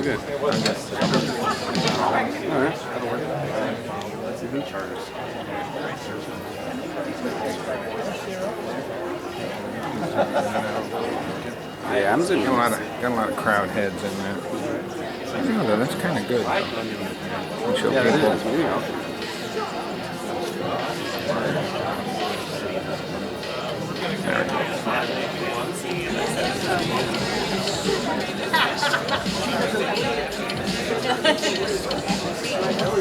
good. I'm just All right. That'll work. Let's see who charters. Yeah, I'm zooming. got a lot of crowd heads in there. No, though, that's kind of good. We show Yeah, that people. is.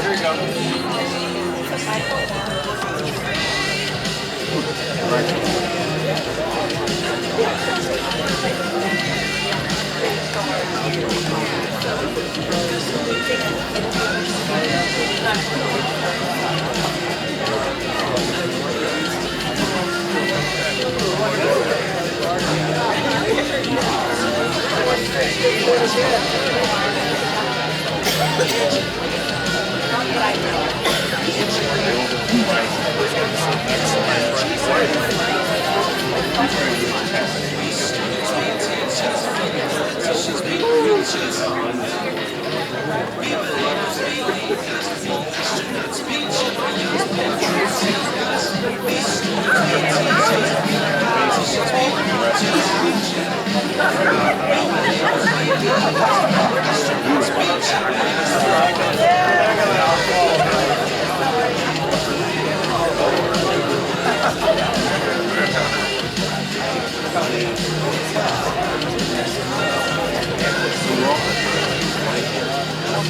There you go. After nearly 40 years, she doesn't believe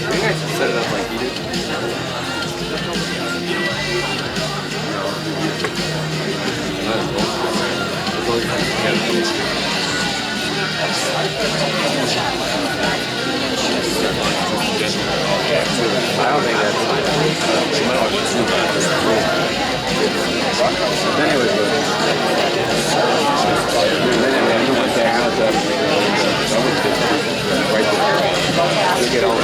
You guys set it up like he did. I don't think that's anyways, right there. You get all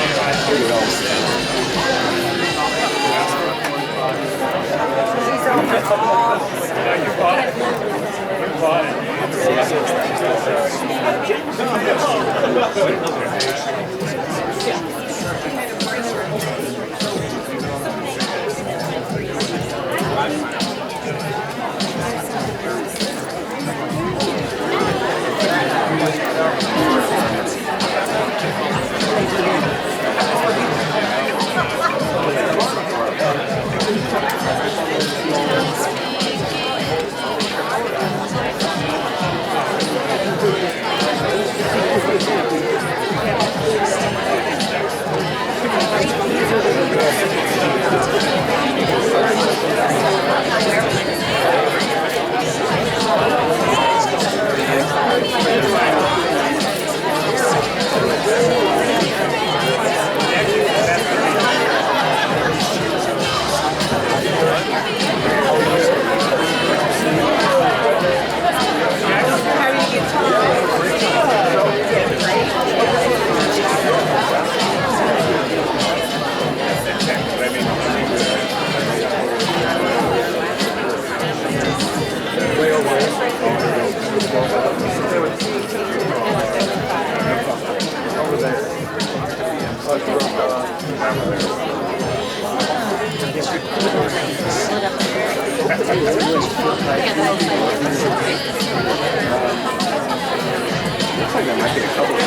Looks like there might be a couple of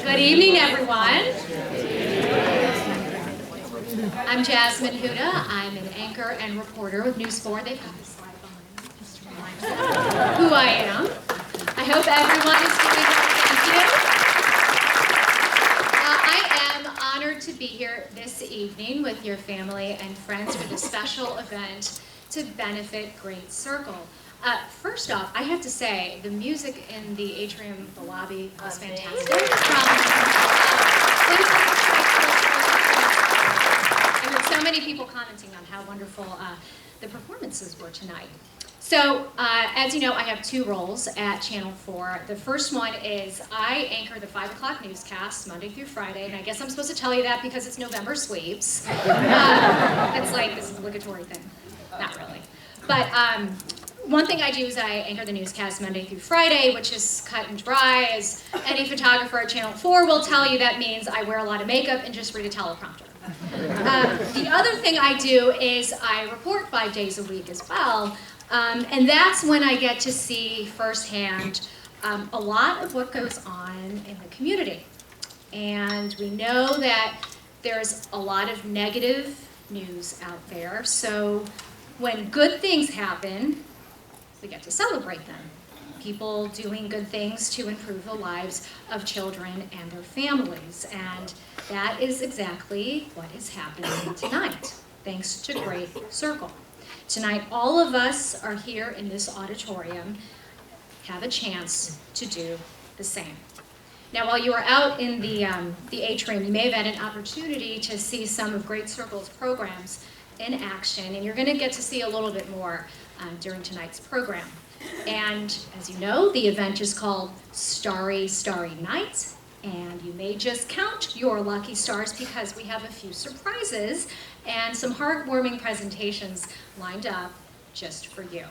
Good evening, everyone. I'm Jasmine Huda. I'm an anchor and reporter with News 4. They've got a slide behind me just to remind you who I am. I hope everyone is doing well. Thank you. I am honored to be here this evening with your family and friends for this special event to benefit Great Circle. First off, I have to say, the music in the atrium, the lobby, was fantastic. I heard so many people commenting on how wonderful the performances were tonight. So, as you know, I have two roles at Channel 4. The first one is I anchor the 5 o'clock newscast Monday through Friday, and I guess I'm supposed to tell you that because it's November sweeps. It's like this obligatory thing. Not really. But one thing I do is I anchor the newscast Monday through Friday, which is cut and dry. As any photographer at Channel 4 will tell you, that means I wear a lot of makeup and just read a teleprompter. The other thing I do is I report 5 days a week as well, and that's when I get to see firsthand a lot of what goes on in the community. And we know that there's a lot of negative news out there, so when good things happen, we get to celebrate them. People doing good things to improve the lives of children and their families. And that is exactly what is happening tonight, thanks to Great Circle. Tonight, all of us are here in this auditorium, have a chance to do the same. Now, while you were out in the atrium, you may have had an opportunity to see some of Great Circle's programs in action, and you're going to get to see a little bit more during tonight's program. And as you know, the event is called Starry, Starry Night, and you may just count your lucky stars because we have a few surprises and some heartwarming presentations lined up just for you.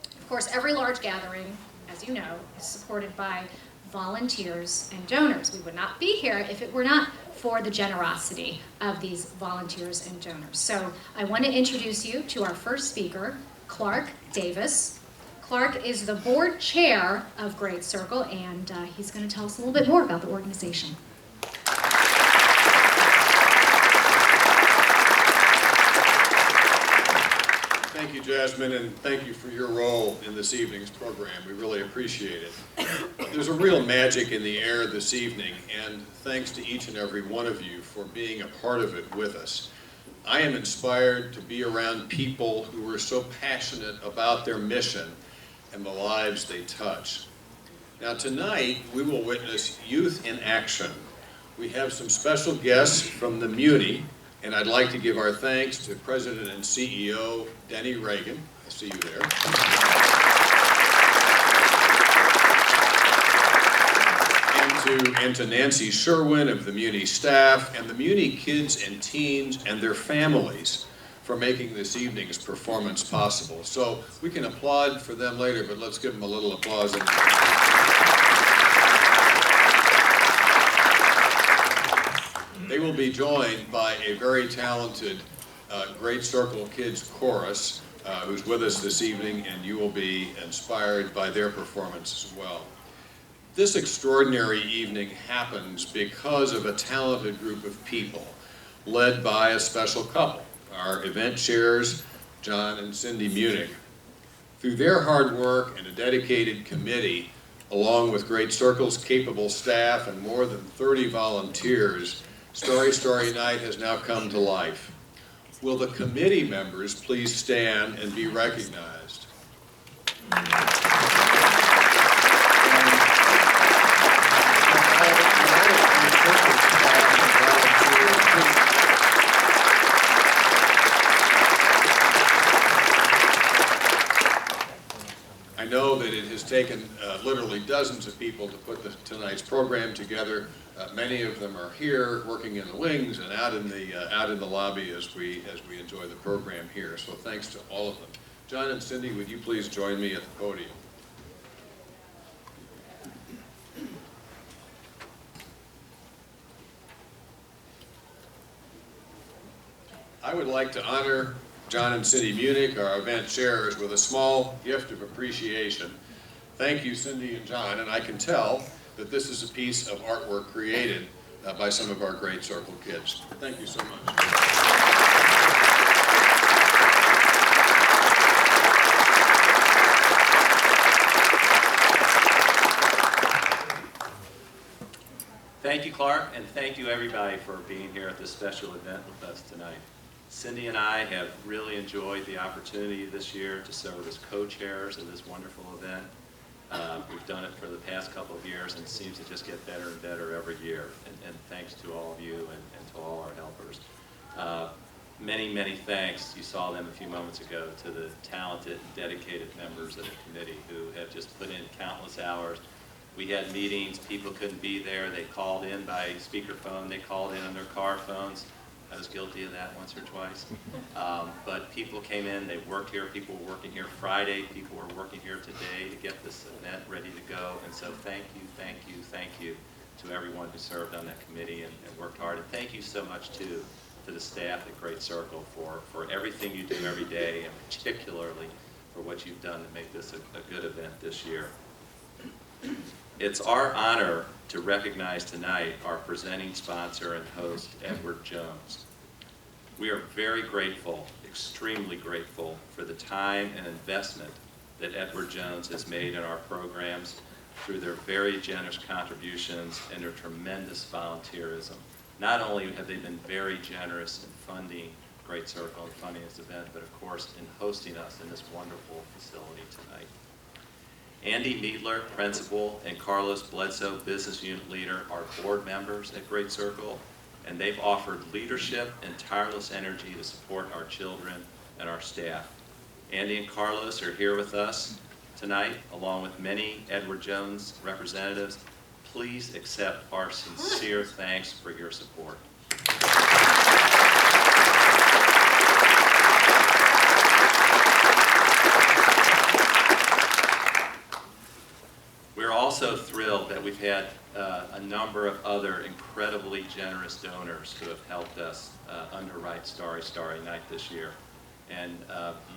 Of course, every large gathering, as you know, is supported by volunteers and donors. We would not be here if it were not for the generosity of these volunteers and donors. So I want to introduce you to our first speaker, Clark Davis. Clark is the board chair of Great Circle, and he's going to tell us a little bit more about the organization. Thank you, Jasmine, and thank you for your role in this evening's program. We really appreciate it. There's a real magic in the air this evening, and thanks to each and every one of you for being a part of it with us. I am inspired to be around people who are so passionate about their mission and the lives they touch. Now tonight, we will witness youth in action. We have some special guests from the Muni, and I'd like to give our thanks to President and CEO Denny Reagan. I see you there. And to Nancy Sherwin of the Muni staff and the Muni kids and teens and their families for making this evening's performance possible. So we can applaud for them later, but let's give them a little applause. They will be joined by a very talented Great Circle Kids Chorus who's with us this evening, and you will be inspired by their performance as well. This extraordinary evening happens because of a talented group of people led by a special couple, our event chairs, John and Cindy Munich. Through their hard work and a dedicated committee, along with Great Circle's capable staff and more than 30 volunteers, Story Story Night has now come to life. Will the committee members please stand and be recognized? I know that it has taken literally dozens of people to put tonight's program together. Many of them are here, working in the wings and out in the lobby as we enjoy the program here. So thanks to all of them. John and Cindy, would you please join me at the podium? I would like to honor John and Cindy Munich, our event chairs, with a small gift of appreciation. Thank you, Cindy and John, and I can tell that this is a piece of artwork created by some of our Great Circle kids. Thank you so much. Thank you, Clark, and thank you everybody for being here at this special event with us tonight. Cindy and I have really enjoyed the opportunity this year to serve as co-chairs of this wonderful event. We've done it for the past couple of years, and it seems to just get better and better every year. And thanks to all of you and to all our helpers. Many, many thanks, you saw them a few moments ago, to the talented and dedicated members of the committee who have just put in countless hours. We had meetings, people couldn't be there, they called in by speakerphone, they called in on their car phones. I was guilty of that once or twice. But people came in, they worked here, people were working here Friday, people were working here today to get this event ready to go. And so thank you, thank you, thank you to everyone who served on that committee and worked hard. And thank you so much too to the staff at Great Circle for everything you do every day, and particularly for what you've done to make this a good event this year. It's our honor to recognize tonight our presenting sponsor and host, Edward Jones. We are very grateful, extremely grateful, for the time and investment that Edward Jones has made in our programs through their very generous contributions and their tremendous volunteerism. Not only have they been very generous in funding Great Circle and funding this event, but of course in hosting us in this wonderful facility tonight. Andy Needler, Principal, and Carlos Bledsoe, Business Unit Leader, are board members at Great Circle, and they've offered leadership and tireless energy to support our children and our staff. Andy and Carlos are here with us tonight, along with many Edward Jones representatives. Please accept our sincere thanks for your support. We're also thrilled that that we've had a number of other incredibly generous donors who have helped us underwrite Starry Starry Night this year. And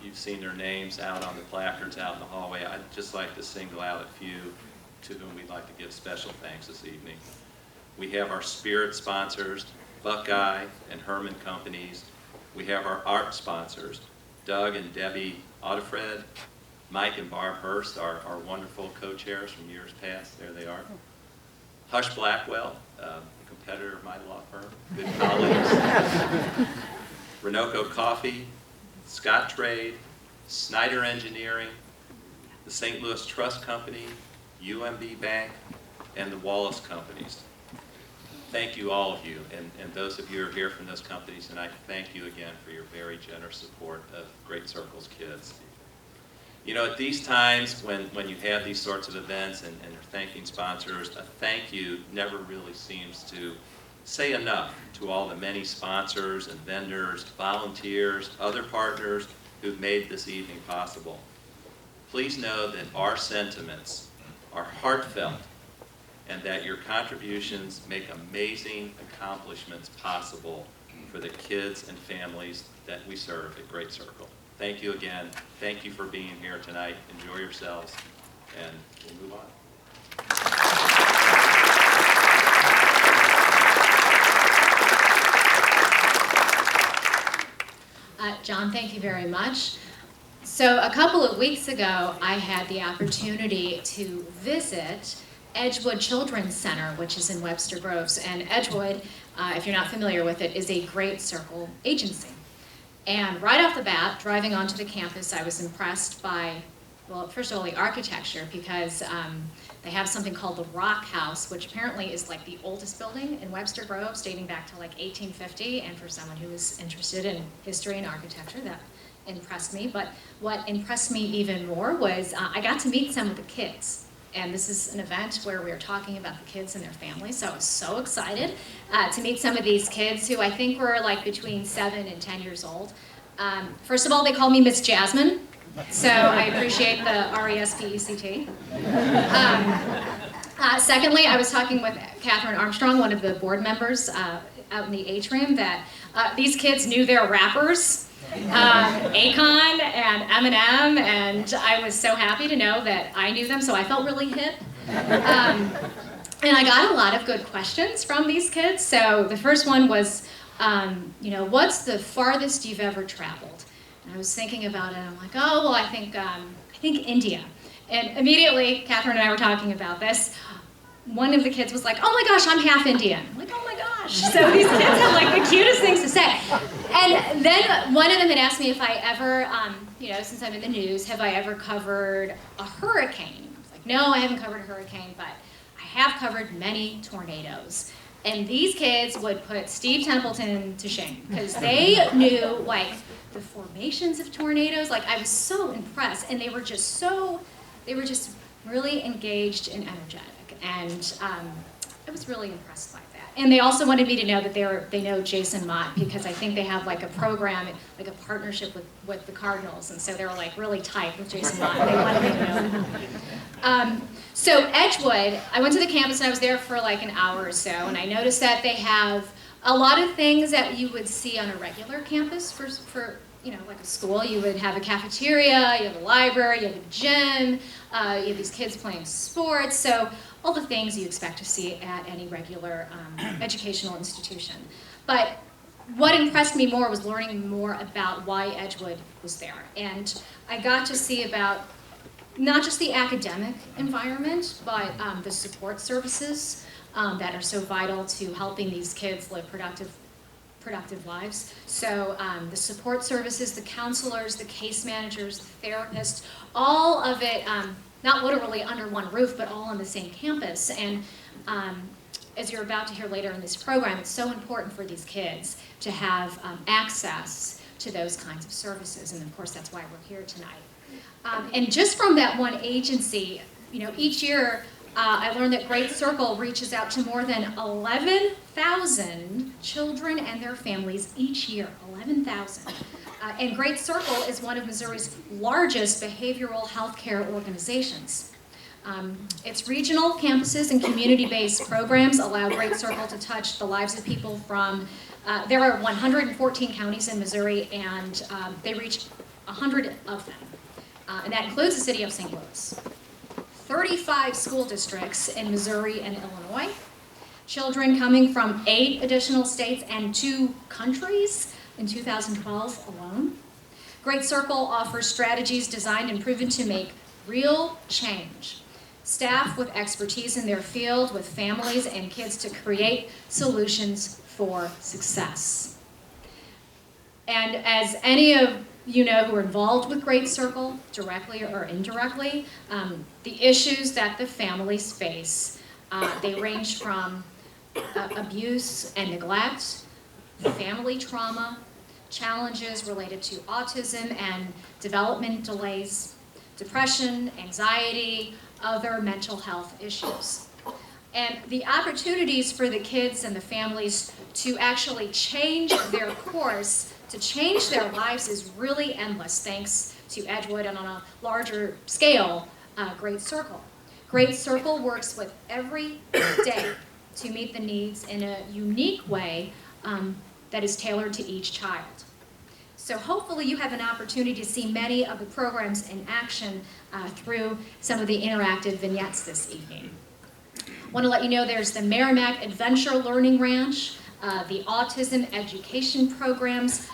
you've seen their names out on the placards out in the hallway. I'd just like to single out a few to whom we'd like to give special thanks this evening. We have our spirit sponsors, Buckeye and Herman Companies. We have our art sponsors, Doug and Debbie Audifred, Mike and Barb Hurst, our wonderful co-chairs from years past. There they are. Hush Blackwell, a competitor of my law firm, good colleagues. Renoco Coffee, Scott Trade, Snyder Engineering, the St. Louis Trust Company, UMB Bank, and the Wallace Companies. Thank you, all of you, and those of you who are here from those companies, and I thank you again for your very generous support of Great Circles Kids. You know, at these times when you have these sorts of events and you're thanking sponsors, a thank you never really seems to say enough to all the many sponsors and vendors, volunteers, other partners who've made this evening possible. Please know that our sentiments are heartfelt and that your contributions make amazing accomplishments possible for the kids and families that we serve at Great Circle. Thank you again. Thank you for being here tonight. Enjoy yourselves, and we'll move on. John, thank you very much. So a couple of weeks ago, I had the opportunity to visit Edgewood Children's Center, which is in Webster Groves. And Edgewood, if you're not familiar with it, is a Great Circle agency. And right off the bat, driving onto the campus, I was impressed by, well, first of all, the architecture, because they have something called the Rock House, which apparently is like the oldest building in Webster Groves, dating back to like 1850. And for someone who is interested in history and architecture, that impressed me. But what impressed me even more was I got to meet some of the kids. And this is an event where we are talking about the kids and their families, so I was so excited to meet some of these kids who I think were like between 7 and 10 years old. First of all, they called me Miss Jasmine, so I appreciate the R-E-S-P-E-C-T. Secondly, I was talking with Catherine Armstrong, one of the board members out in the atrium, that these kids knew their rappers. Akon and Eminem, and I was so happy to know that I knew them, so I felt really hip. And I got a lot of good questions from these kids. So the first one was, you know, what's the farthest you've ever traveled? And I was thinking about it, and I'm like, oh, well, I think India. And immediately, Catherine and I were talking about this. One of the kids was like, oh my gosh, I'm half Indian. I'm like, oh my gosh. So these kids have like the cutest things to say. And then one of them had asked me if I ever, you know, since I'm in the news, have I ever covered a hurricane? I was like, no, I haven't covered a hurricane, but I have covered many tornadoes. And these kids would put Steve Templeton to shame because they knew like the formations of tornadoes. Like I was so impressed, and they were just really engaged and energetic. And I was really impressed by that. And they also wanted me to know that they know Jason Mott, because I think they have like a program, like a partnership with the Cardinals, and so they were like really tight with Jason Mott. They wanted me to know. So Edgewood, I went to the campus and I was there for like an hour or so, and I noticed that they have a lot of things that you would see on a regular campus for you know, like a school. You would have a cafeteria, you have a library, you have a gym, you have these kids playing sports, so all the things you expect to see at any regular educational institution. But what impressed me more was learning more about why Edgewood was there. And I got to see about not just the academic environment, but the support services that are so vital to helping these kids live productive lives. So the support services, the counselors, the case managers, the therapists, all of it, not literally under one roof, but all on the same campus. And as you're about to hear later in this program, it's so important for these kids to have access to those kinds of services. And of course, that's why we're here tonight. And just from that one agency, you know, each year, I learned that Great Circle reaches out to more than 11,000 children and their families each year, 11,000. And Great Circle is one of Missouri's largest behavioral health care organizations. Its regional campuses and community-based programs allow Great Circle to touch the lives of people from, there are 114 counties in Missouri, and they reach 100 of them. And that includes the city of St. Louis. 35 school districts in Missouri and Illinois. Children coming from 8 additional states and 2 countries in 2012 alone. Great Circle offers strategies designed and proven to make real change. Staff with expertise in their field, with families and kids to create solutions for success. And as any of you know who are involved with Great Circle, directly or indirectly, the issues that the families face, they range from abuse and neglect, family trauma, challenges related to autism and development delays, depression, anxiety, other mental health issues. And the opportunities for the kids and the families to actually change their course, to change their lives is really endless, thanks to Edgewood and on a larger scale, Great Circle. Great Circle works with every day to meet the needs in a unique way that is tailored to each child. So hopefully you have an opportunity to see many of the programs in action through some of the interactive vignettes this evening. I want to let you know there's the Merrimack Adventure Learning Ranch, the Autism Education Programs,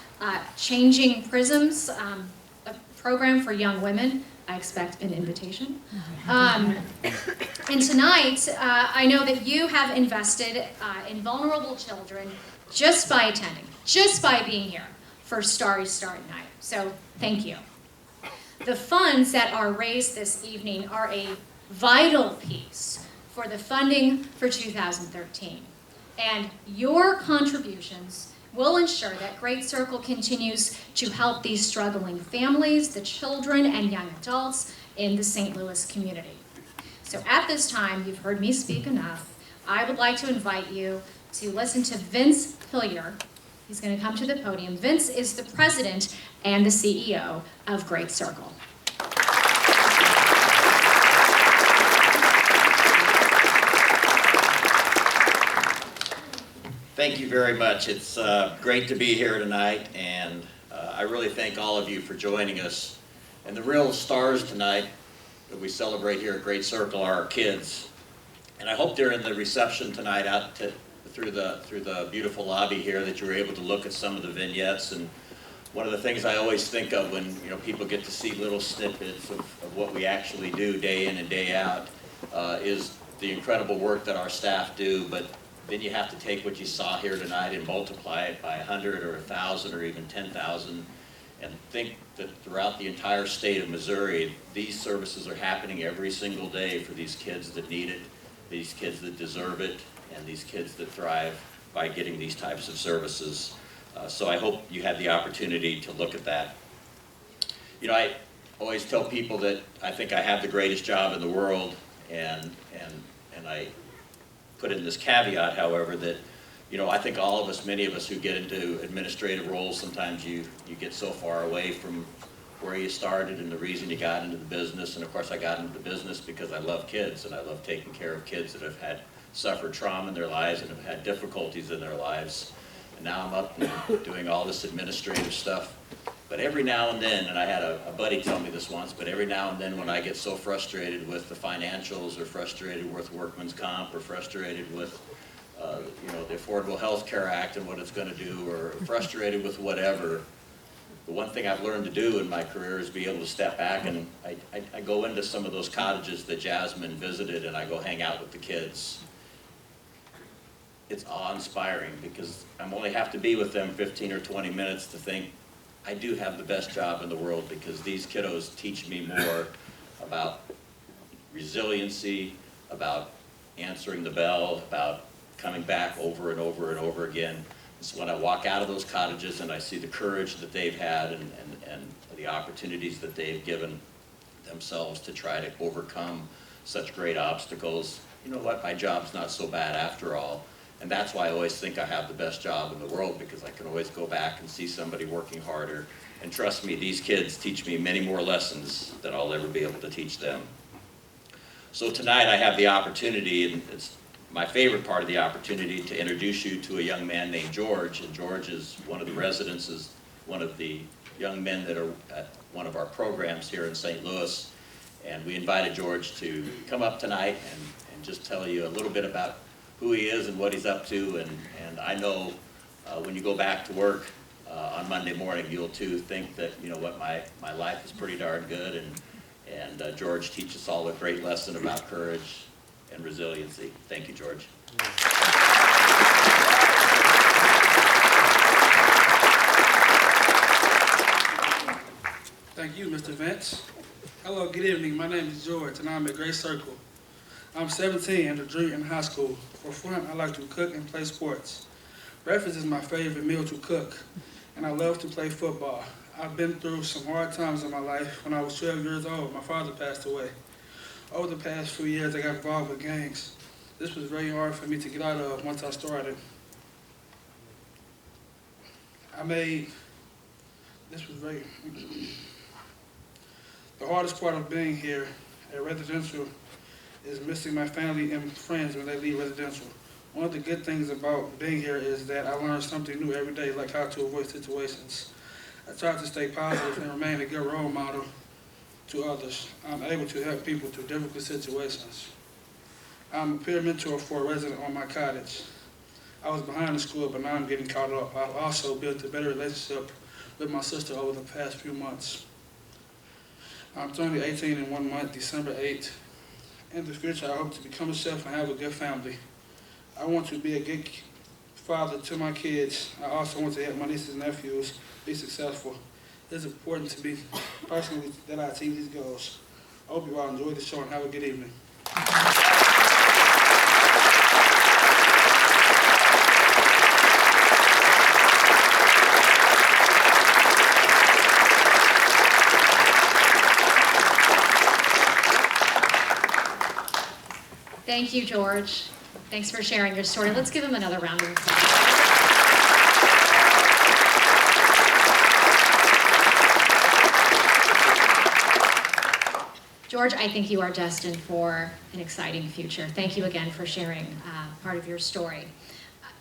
Changing Prisms, a program for young women. I expect an invitation. And tonight, I know that you have invested in vulnerable children just by attending, just by being here for Starry Start Night. So thank you. The funds that are raised this evening are a vital piece for the funding for 2013. And your contributions will ensure that Great Circle continues to help these struggling families, the children and young adults in the St. Louis community. So at this time, you've heard me speak enough. I would like to invite you to listen to Vince Hillier. He's going to come to the podium. Vince is the president and the CEO of Great Circle. Thank you very much. It's great to be here tonight, and I really thank all of you for joining us. And the real stars tonight that we celebrate here at Great Circle are our kids. And I hope during the reception tonight through the beautiful lobby here that you were able to look at some of the vignettes. And one of the things I always think of when people get to see little snippets of what we actually do day in and day out is the incredible work that our staff do. But then you have to take what you saw here tonight and multiply it by 100 or 1,000 or even 10,000 and think that throughout the entire state of Missouri, these services are happening every single day for these kids that need it, these kids that deserve it, and these kids that thrive by getting these types of services. So I hope you had the opportunity to look at that. I always tell people that I think I have the greatest job in the world, and I put in this caveat, however, that I think all of us, many of us who get into administrative roles, sometimes you get so far away from where you started and the reason you got into the business. And of course I got into the business because I love kids, and I love taking care of kids that have suffered trauma in their lives and have had difficulties in their lives. And now I'm up and doing all this administrative stuff. But every now and then, and I had a buddy tell me this once, but every now and then when I get so frustrated with the financials, or frustrated with workman's comp, or frustrated with the Affordable Health Care Act and what it's going to do, or frustrated with whatever, the one thing I've learned to do in my career is be able to step back, and I go into some of those cottages that Jasmine visited, and I go hang out with the kids. It's awe-inspiring because I only have to be with them 15 or 20 minutes to think, I do have the best job in the world, because these kiddos teach me more about resiliency, about answering the bell, about coming back over and over and over again. So when I walk out of those cottages and I see the courage that they've had and the opportunities that they've given themselves to try to overcome such great obstacles, you know what, my job's not so bad after all. And that's why I always think I have the best job in the world, because I can always go back and see somebody working harder. And trust me, these kids teach me many more lessons than I'll ever be able to teach them. So tonight I have the opportunity, and it's my favorite part of the opportunity, to introduce you to a young man named George. And George is one of the residents, is one of the young men that are at one of our programs here in St. Louis. And we invited George to come up tonight and just tell you a little bit about who he is and what he's up to. And I know when you go back to work on Monday morning, you'll too think that, you know what, my life is pretty darn good. And George teaches us all a great lesson about courage and resiliency. Thank you, George. Thank you, Mr. Vance. Hello, good evening. My name is George, and I'm at Great Circle. I'm 17 and a junior in high school. For fun, I like to cook and play sports. Breakfast is my favorite meal to cook, and I love to play football. I've been through some hard times in my life. When I was 12 years old, my father passed away. Over the past few years, I got involved with gangs. This was very hard for me to get out of once I started. The hardest part of being here at residential is missing my family and friends when they leave residential. One of the good things about being here is that I learn something new every day, like how to avoid situations. I try to stay positive and remain a good role model to others. I'm able to help people through difficult situations. I'm a peer mentor for a resident on my cottage. I was behind the school, but now I'm getting caught up. I've also built a better relationship with my sister over the past few months. I'm turning 18 in 1 month, December 8th. In the future, I hope to become a chef and have a good family. I want to be a good father to my kids. I also want to help my nieces and nephews be successful. It's important to me personally that I achieve these goals. I hope you all enjoy the show and have a good evening. Thank you, George. Thanks for sharing your story. Let's give him another round of applause. George, I think you are destined for an exciting future. Thank you again for sharing part of your story.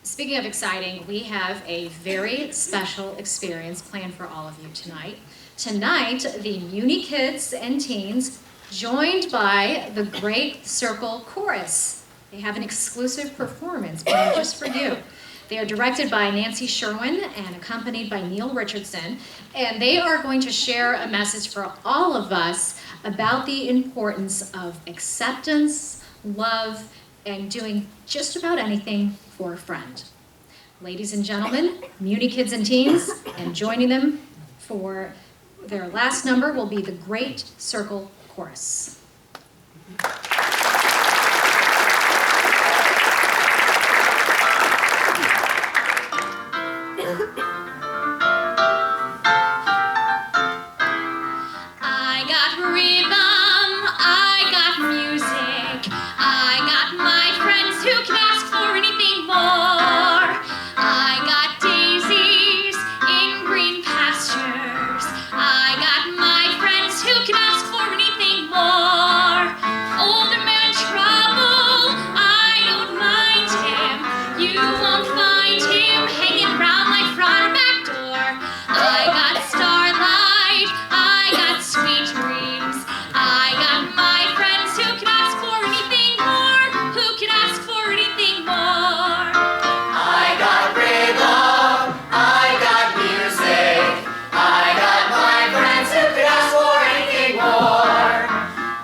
Speaking of exciting, we have a very special experience planned for all of you tonight. Tonight, the Muni kids and teens, joined by the Great Circle Chorus. They have an exclusive performance planned just for you. They are directed by Nancy Sherwin and accompanied by Neil Richardson, and they are going to share a message for all of us about the importance of acceptance, love, and doing just about anything for a friend. Ladies and gentlemen, Muni kids and teens, and joining them for their last number will be the Great Circle Chorus. I got rhythm, I got music, I got my friends who can ask for anything more. I got daisies in green pastures, I got my friends who can ask for anything more. Older man trouble, I don't mind him, you won't find him hanging around my front or back door. I got starlight, I got sweet dreams, I got my friends who can ask for anything more, who can ask for anything more. I got rhythm, I got music, I got my friends who can ask for anything more.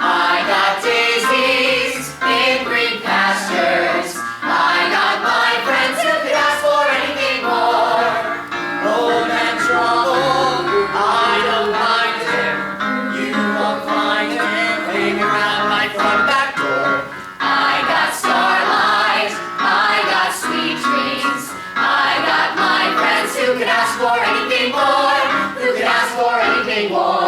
I got daisies in green pastures, I got my friends who can ask for anything more. Old man trouble, I don't mind him, you won't find him hanging around my front back door. I got starlight, I got sweet dreams, I got my friends who can ask for anything more, who can ask for anything more.